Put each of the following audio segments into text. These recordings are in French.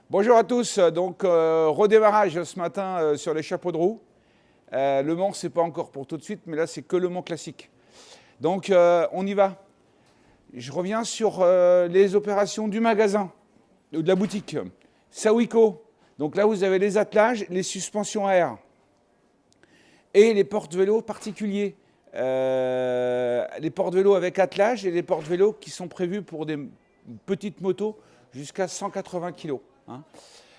Bonjour à tous, donc redémarrage ce matin sur les chapeaux de roue. Le Mans, c'est pas encore pour tout de suite, mais là c'est que le Mans classique. Donc on y va. Je reviens sur les opérations du magasin, ou de la boutique. Sawiko, donc là vous avez les attelages, les suspensions à air et les porte-vélos particuliers. Les porte-vélos avec attelage et les porte-vélos qui sont prévus pour des petites motos jusqu'à 180 kg. Hein.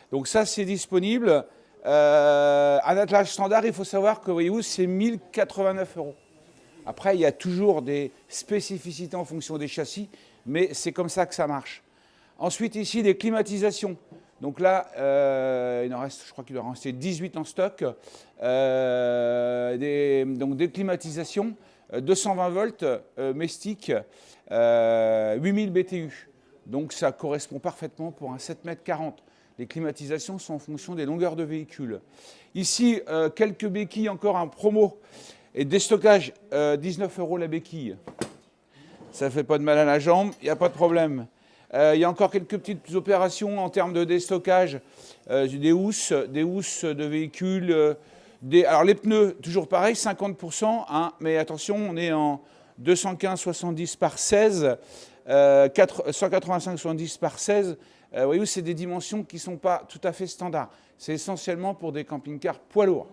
Donc ça, c'est disponible. Un attelage standard, il faut savoir que, voyez-vous, c'est 1089 €. Après, il y a toujours des spécificités en fonction des châssis, mais c'est comme ça que ça marche. Ensuite, ici, des climatisations. Donc là, il en reste, je crois qu'il en rester 18 en stock. Donc des climatisations, 220 volts, Mestic, 8000 BTU. Donc ça correspond parfaitement pour un 7,40 m. Les climatisations sont en fonction des longueurs de véhicule. Ici, quelques béquilles encore en promo et déstockage, 19 € la béquille. Ça ne fait pas de mal à la jambe, il n'y a pas de problème. Il y a encore quelques petites opérations en termes de déstockage, des housses de véhicules. Alors les pneus, toujours pareil, 50%, hein, mais attention, on est en 215-70 par 16, 185-70 par 16. Voyez-vous, c'est des dimensions qui ne sont pas tout à fait standards. C'est essentiellement pour des camping-cars poids lourds.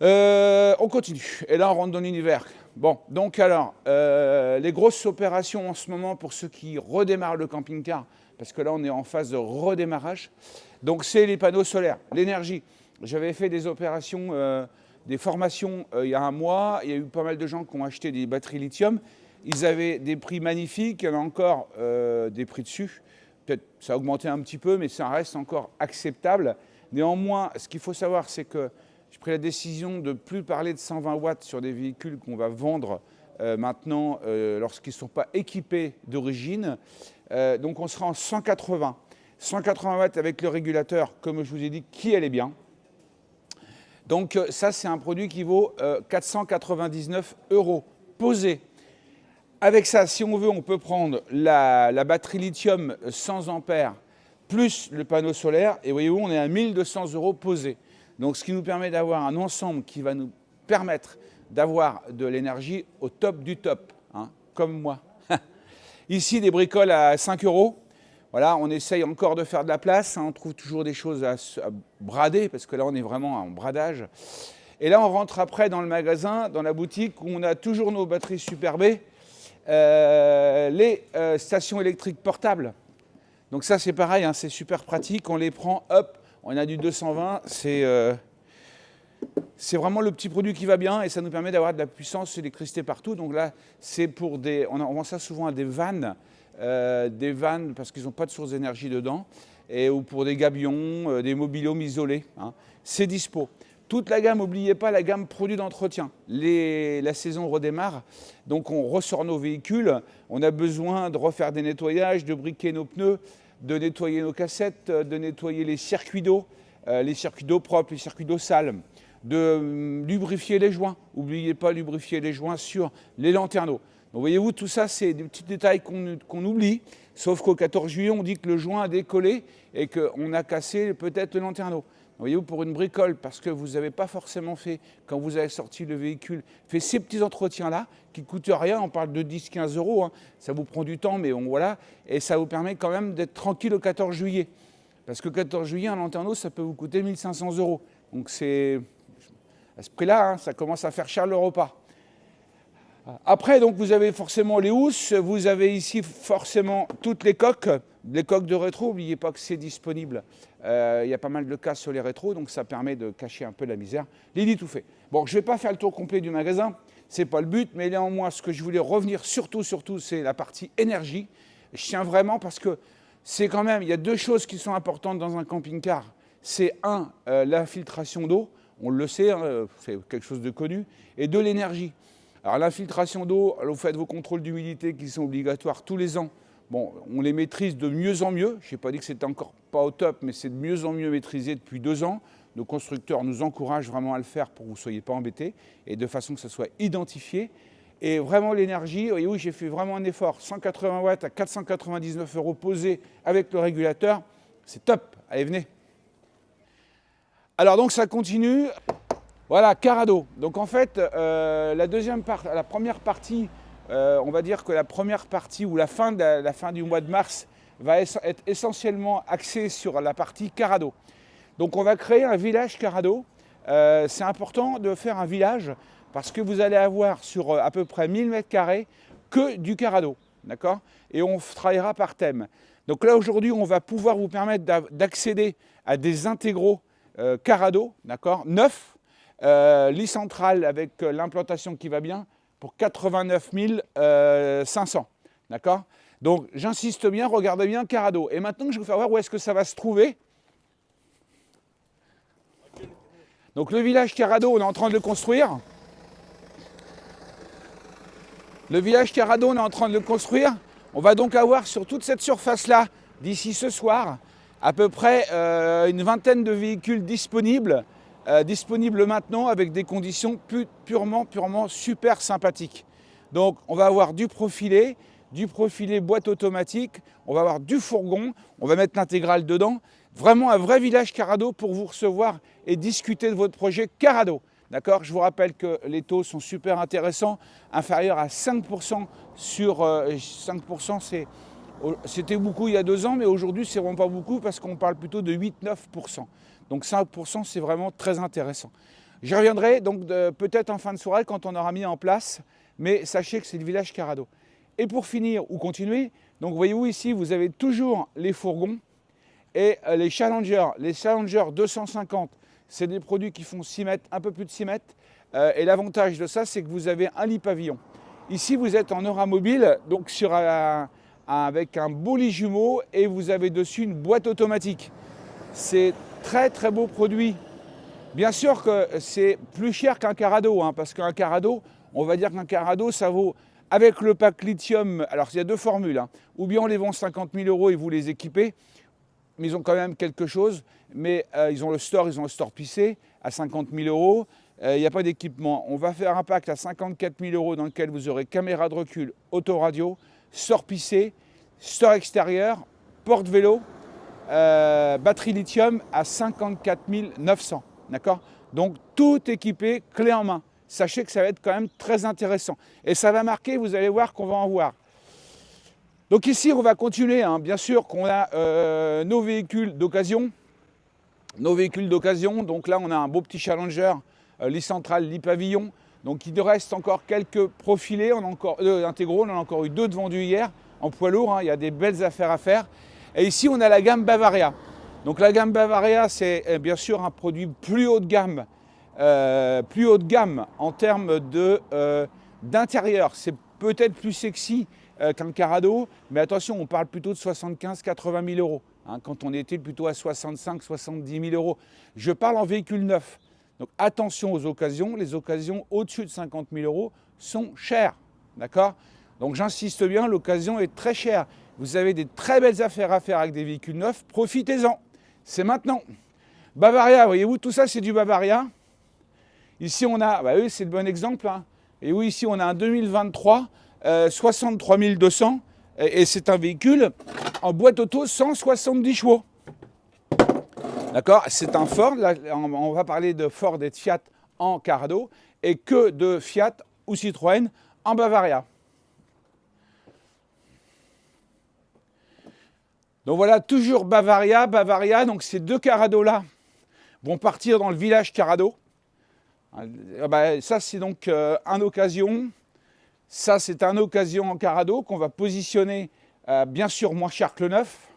On continue. Et là, on rentre dans l'univers. Bon, donc alors, les grosses opérations en ce moment pour ceux qui redémarrent le camping-car, parce que là, on est en phase de redémarrage. Donc, c'est les panneaux solaires, l'énergie. J'avais fait des opérations, des formations il y a un mois. Il y a eu pas mal de gens qui ont acheté des batteries lithium. Ils avaient des prix magnifiques. Il y en a encore des prix dessus. Peut-être ça a augmenté un petit peu, mais ça reste encore acceptable. Néanmoins, ce qu'il faut savoir, c'est que j'ai pris la décision de ne plus parler de 120 watts sur des véhicules qu'on va vendre maintenant lorsqu'ils ne sont pas équipés d'origine. Donc on sera en 180. 180 watts avec le régulateur, comme je vous ai dit, qui allait bien. Donc ça, c'est un produit qui vaut 499 € posé. Avec ça, si on veut, on peut prendre la batterie lithium 100 ampères plus le panneau solaire. Et voyez-vous, on est à 1200 € posé. Donc ce qui nous permet d'avoir un ensemble qui va nous permettre d'avoir de l'énergie au top du top, hein, comme moi. Ici, des bricoles à 5 €. Voilà, on essaye encore de faire de la place. Hein, on trouve toujours des choses à brader, parce que là, on est vraiment en bradage. Et là, on rentre après dans le magasin, dans la boutique, où on a toujours nos batteries Super B, les stations électriques portables. Donc ça, c'est pareil, hein, c'est super pratique. On les prend, hop, on a du 220. C'est vraiment le petit produit qui va bien et ça nous permet d'avoir de la puissance d'électricité partout. Donc là, c'est pour des... On vend ça souvent à des vannes parce qu'ils n'ont pas de source d'énergie dedans, ou pour des gabions, des mobil-homes isolés. Hein. C'est dispo. Toute la gamme, n'oubliez pas la gamme produits d'entretien. La saison redémarre, donc on ressort nos véhicules. On a besoin de refaire des nettoyages, de briquer nos pneus, de nettoyer nos cassettes, de nettoyer les circuits d'eau propres, les circuits d'eau sales, de lubrifier les joints. N'oubliez pas lubrifier les joints sur les lanterneaux. Donc voyez-vous, tout ça, c'est des petits détails qu'on oublie, sauf qu'au 14 juillet, on dit que le joint a décollé et qu'on a cassé peut-être le lanterneau. Voyez-vous, pour une bricole, parce que vous n'avez pas forcément fait, quand vous avez sorti le véhicule, fait ces petits entretiens-là, qui ne coûtent rien, on parle de 10-15 €, hein. Ça vous prend du temps, mais bon, voilà, et ça vous permet quand même d'être tranquille au 14 juillet. Parce que 14 juillet, un lanterneau, ça peut vous coûter 1500 €. Donc c'est, à ce prix-là, hein, ça commence à faire cher le repas. Après, donc, vous avez forcément les housses, vous avez ici forcément toutes les coques de rétro. N'oubliez pas que c'est disponible. Il y a pas mal de cas sur les rétros, donc ça permet de cacher un peu la misère. Lily tout fait. Bon, je ne vais pas faire le tour complet du magasin, ce n'est pas le but, mais néanmoins, ce que je voulais revenir surtout, c'est la partie énergie. Je tiens vraiment parce que c'est quand même, il y a deux choses qui sont importantes dans un camping-car. C'est un, l'infiltration d'eau, on le sait, hein, c'est quelque chose de connu, et deux, l'énergie. Alors l'infiltration d'eau, vous faites vos contrôles d'humidité qui sont obligatoires tous les ans. Bon, on les maîtrise de mieux en mieux. Je n'ai pas dit que c'était encore pas au top, mais c'est de mieux en mieux maîtrisé depuis 2 ans. Nos constructeurs nous encouragent vraiment à le faire pour que vous ne soyez pas embêtés et de façon que ça soit identifié. Et vraiment l'énergie, oui, j'ai fait vraiment un effort. 180 watts à 499 € posé avec le régulateur. C'est top. Allez, venez. Alors donc ça continue. Voilà, Carrado. Donc en fait, la première partie, on va dire que la première partie ou la fin du mois de mars va être essentiellement axée sur la partie Carrado. Donc on va créer un village Carrado. C'est important de faire un village parce que vous allez avoir sur à peu près 1000 m² que du Carrado. D'accord? Et on travaillera par thème. Donc là aujourd'hui, on va pouvoir vous permettre d'accéder à des intégraux Carrado, d'accord, neufs, lit central avec l'implantation qui va bien pour 89 500, d'accord. Donc j'insiste bien, regardez bien Carrado. Et maintenant que je vais vous faire voir où est-ce que ça va se trouver. Donc le village Carrado, on est en train de le construire. Le village Carrado, on est en train de le construire. On va donc avoir sur toute cette surface-là, d'ici ce soir, à peu près une vingtaine de véhicules disponibles maintenant avec des conditions purement super sympathiques. Donc on va avoir du profilé boîte automatique, on va avoir du fourgon, on va mettre l'intégrale dedans. Vraiment un vrai village Carrado pour vous recevoir et discuter de votre projet Carrado. D'accord ? Je vous rappelle que les taux sont super intéressants, inférieurs à 5% sur 5%, c'était beaucoup il y a 2 ans, mais aujourd'hui, c'est vraiment pas beaucoup parce qu'on parle plutôt de 8-9%. Donc 5%, c'est vraiment très intéressant. J'y reviendrai donc peut-être en fin de soirée quand on aura mis en place, mais sachez que c'est le village Carrado. Et pour finir ou continuer, donc voyez-vous ici, vous avez toujours les fourgons et les Challengers. Les Challengers 250, c'est des produits qui font 6 mètres, un peu plus de 6 mètres. Et l'avantage de ça, c'est que vous avez un lit pavillon. Ici, vous êtes en Euramobile, donc avec un beau lit jumeau et vous avez dessus une boîte automatique. C'est très beau produit. Bien sûr que c'est plus cher qu'un Carrado, parce qu'un Carrado, on va dire qu'un Carrado, ça vaut, avec le pack lithium, alors il y a 2 formules, ou bien on les vend 50 000 € et vous les équipez, mais ils ont quand même quelque chose, mais ils ont le store pissé à 50 000 €, il n'y a pas d'équipement. On va faire un pack à 54 000 € dans lequel vous aurez caméra de recul, autoradio, store pissé, store extérieur, porte-vélo, batterie lithium à 54 900, d'accord ? Donc tout équipé, clé en main. Sachez que ça va être quand même très intéressant. Et ça va marquer, vous allez voir qu'on va en voir. Donc ici, on va continuer, bien sûr qu'on a nos véhicules d'occasion. Donc là, on a un beau petit Challenger, lit central, lit pavillon. Donc il nous reste encore quelques profilés, intégraux, on en a encore eu 2 de vendus hier, en poids lourd, il y a des belles affaires à faire. Et ici, on a la gamme Bavaria. Donc la gamme Bavaria, c'est bien sûr un produit plus haut de gamme en termes d'intérieur. C'est peut-être plus sexy qu'un Carrado, mais attention, on parle plutôt de 75-80 000 €, quand on était plutôt à 65-70 000 €. Je parle en véhicule neuf. Donc attention aux occasions, les occasions au-dessus de 50 000 € sont chères, d'accord ? Donc j'insiste bien, l'occasion est très chère. Vous avez des très belles affaires à faire avec des véhicules neufs, profitez-en, c'est maintenant. Bavaria, voyez-vous, tout ça c'est du Bavaria. Ici on a, oui c'est le bon exemple, et oui ici on a un 2023, 63 200, et c'est un véhicule en boîte auto 170 chevaux. D'accord, c'est un Ford, là, on va parler de Ford et de Fiat en Carrado, et que de Fiat ou Citroën en Bavaria. Donc voilà, toujours Bavaria, donc ces 2 Carrado-là vont partir dans le village Carrado. Ça c'est donc un occasion, ça c'est un occasion en Carrado qu'on va positionner bien sûr moins cher que le neuf.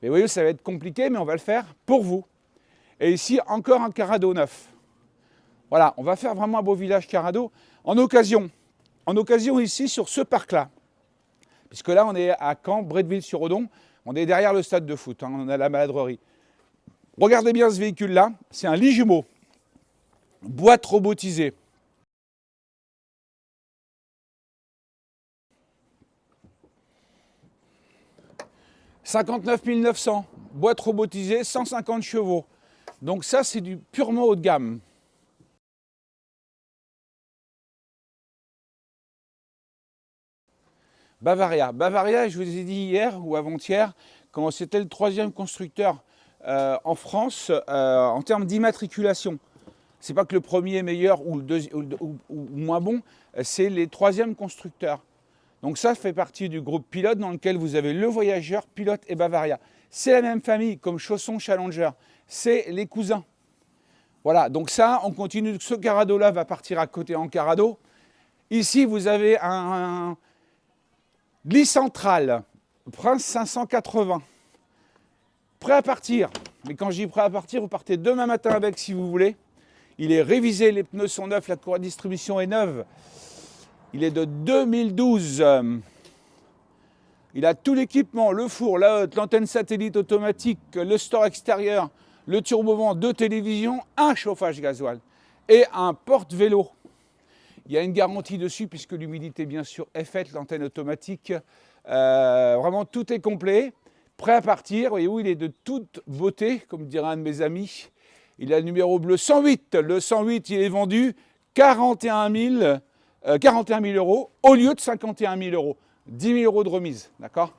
Mais vous voyez, ça va être compliqué, mais on va le faire pour vous. Et ici, encore un Carrado neuf. Voilà, on va faire vraiment un beau village Carrado en occasion. En occasion ici, sur ce parc-là. Puisque là, on est à Caen, Bretteville-sur-Odon. On est derrière le stade de foot, on a la maladrerie. Regardez bien ce véhicule-là, c'est un lit jumeau. Boîte robotisée. « 59 900, boîte robotisée, 150 chevaux. Donc ça, c'est du purement haut de gamme. Bavaria, je vous ai dit hier ou avant-hier quand c'était le 3e constructeur en France en termes d'immatriculation. C'est pas que le premier est meilleur ou, ou moins bon, c'est les 3e constructeurs. Donc ça fait partie du groupe Pilote dans lequel vous avez le Voyageur, Pilote et Bavaria. C'est la même famille comme Chausson, Challenger. C'est les cousins. Voilà, donc ça, on continue. Ce Carado-là va partir à côté en Carado. Ici, vous avez un Glicentral, Prince 580. Prêt à partir. Mais quand je dis prêt à partir, vous partez demain matin avec si vous voulez. Il est révisé, les pneus sont neufs, la courroie de distribution est neuve. Il est de 2012. Il a tout l'équipement, le four, la hotte, l'antenne satellite automatique, le store extérieur, le turbovent, 2 télévisions, un chauffage gasoil et un porte-vélo. Il y a une garantie dessus puisque l'humidité bien sûr est faite, l'antenne automatique. Vraiment tout est complet, prêt à partir. Voyez-vous, il est de toute beauté, comme dirait un de mes amis. Il a le numéro bleu 108. Le 108, il est vendu 41 000 euros au lieu de 51 000 euros. 10 000 euros de remise, d'accord?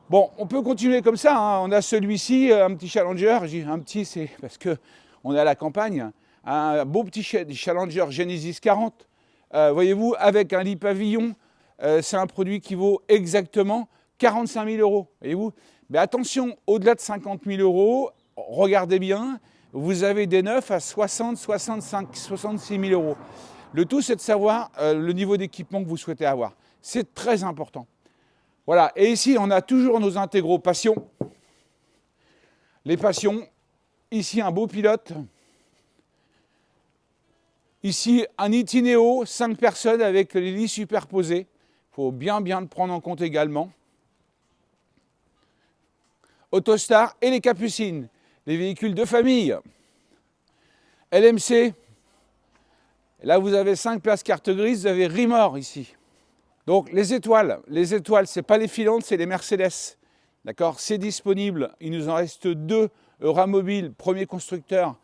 Bon, on peut continuer comme ça. Hein. On a celui-ci, un petit Challenger. J'ai un petit, c'est parce qu'on est à la campagne. Un beau petit Challenger Genesis 40. Voyez-vous, avec un lit pavillon, c'est un produit qui vaut exactement 45 000 euros. Voyez-vous? Mais attention, au-delà de 50 000 euros, regardez bien, vous avez des neufs à 60, 65, 66 000 euros. Le tout, c'est de savoir le niveau d'équipement que vous souhaitez avoir. C'est très important. Voilà, et ici, on a toujours nos intégraux Passion. Les Passions. Ici, un beau Pilote. Ici, un Itineo, 5 personnes avec les lits superposés. Il faut bien le prendre en compte également. Autostar et les Capucines, les véhicules de famille. LMC. Là, vous avez 5 places carte grise, vous avez Rimor ici. Donc, les étoiles, ce n'est pas les filantes, c'est les Mercedes. D'accord? C'est disponible. Il nous en reste 2. Euramobil, premier constructeur.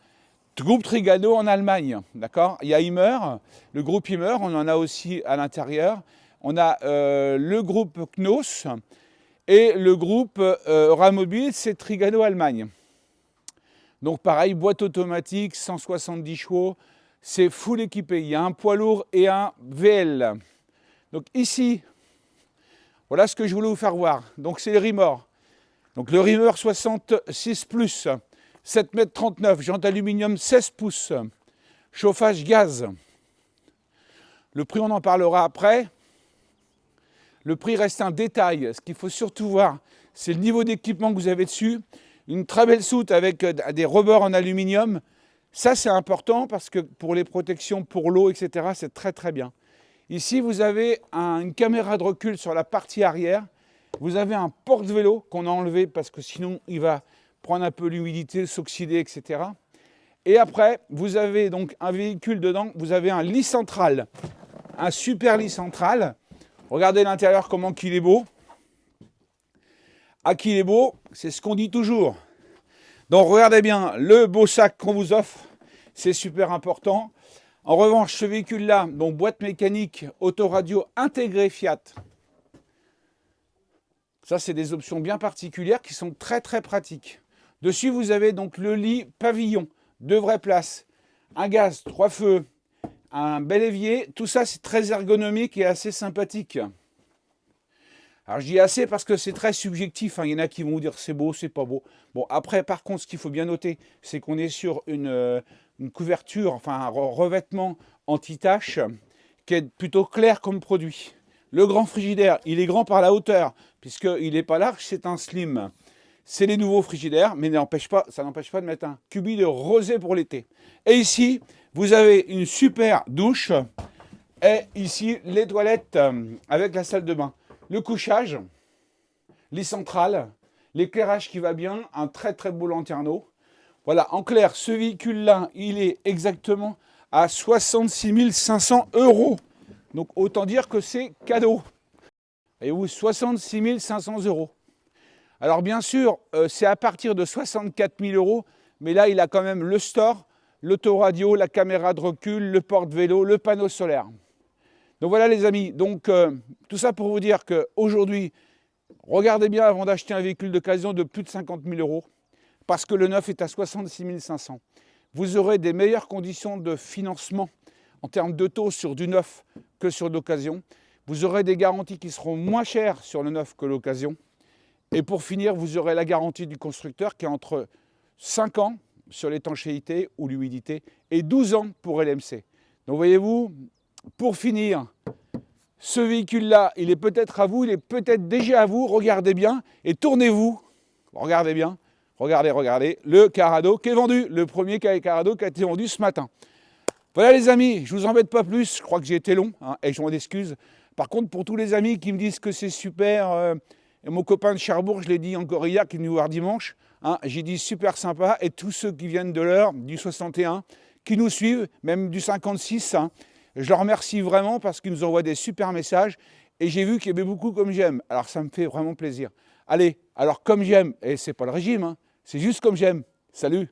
Groupe Trigano en Allemagne. D'accord? Il y a Immer, le groupe Immer, on en a aussi à l'intérieur. On a le groupe Knos et le groupe Euramobil, c'est Trigano Allemagne. Donc, pareil, boîte automatique, 170 chevaux. C'est full équipé. Il y a un poids lourd et un VL. Donc ici, voilà ce que je voulais vous faire voir. Donc c'est le Rimor. Donc le Rimor 66 plus, 7,39 m, jante aluminium 16 pouces, chauffage gaz. Le prix, on en parlera après. Le prix reste un détail. Ce qu'il faut surtout voir, c'est le niveau d'équipement que vous avez dessus. Une très belle soute avec des rebords en aluminium. Ça, c'est important parce que pour les protections, pour l'eau, etc., c'est très très bien. Ici, vous avez une caméra de recul sur la partie arrière. Vous avez un porte-vélo qu'on a enlevé parce que sinon, il va prendre un peu l'humidité, s'oxyder, etc. Et après, vous avez donc un véhicule dedans. Vous avez un lit central, un super lit central. Regardez l'intérieur, comment qu'il est beau. Ah, qu'il est beau, c'est ce qu'on dit toujours. Donc, regardez bien le beau sac qu'on vous offre. C'est super important. En revanche, ce véhicule-là, donc boîte mécanique, autoradio intégrée Fiat, ça, c'est des options bien particulières qui sont très, très pratiques. Dessus, vous avez donc le lit pavillon, 2 vraies places, un gaz, 3 feux, un bel évier. Tout ça, c'est très ergonomique et assez sympathique. Alors, je dis assez parce que c'est très subjectif. Hein. Il y en a qui vont vous dire c'est beau, c'est pas beau. Bon, après, par contre, ce qu'il faut bien noter, c'est qu'on est sur une couverture, enfin un revêtement anti-tache qui est plutôt clair comme produit. Le grand frigidaire, il est grand par la hauteur, puisqu'il n'est pas large, c'est un slim. C'est les nouveaux frigidaires, mais ça n'empêche pas de mettre un cubi de rosé pour l'été. Et ici, vous avez une super douche, et ici, les toilettes avec la salle de bain. Le couchage, lit central, l'éclairage qui va bien, un très très beau lanterneau. Voilà, en clair, ce véhicule-là, il est exactement à 66 500 euros. Donc, autant dire que c'est cadeau. Et vous, 66 500 euros. Alors, bien sûr, c'est à partir de 64 000 euros, mais là, il a quand même le store, l'autoradio, la caméra de recul, le porte-vélo, le panneau solaire. Donc, voilà, les amis. Donc, tout ça pour vous dire qu'aujourd'hui, Regardez bien avant d'acheter un véhicule d'occasion de plus de 50 000 euros, parce que le neuf est à 66 500. Vous aurez des meilleures conditions de financement en termes de taux sur du neuf que sur l'occasion. Vous aurez des garanties qui seront moins chères sur le neuf que l'occasion. Et pour finir, vous aurez la garantie du constructeur qui est entre 5 ans sur l'étanchéité ou l'humidité et 12 ans pour LMC. Donc voyez-vous, pour finir, ce véhicule-là, il est peut-être à vous, il est peut-être déjà à vous. Regardez bien et tournez-vous. Regardez bien. Regardez, le Carrado qui est vendu, le premier Carrado qui a été vendu ce matin. Voilà les amis, je ne vous embête pas plus, je crois que j'ai été long et je m'en excuse. Par contre, pour tous les amis qui me disent que c'est super, mon copain de Cherbourg, je l'ai dit encore hier, qui est venu voir dimanche, j'ai dit super sympa, et tous ceux qui viennent de l'heure, du 61, qui nous suivent, même du 56, je leur remercie vraiment parce qu'ils nous envoient des super messages et j'ai vu qu'il y avait beaucoup comme j'aime. Alors ça me fait vraiment plaisir. Allez, alors comme j'aime, et c'est pas le régime, c'est juste comme j'aime. Salut!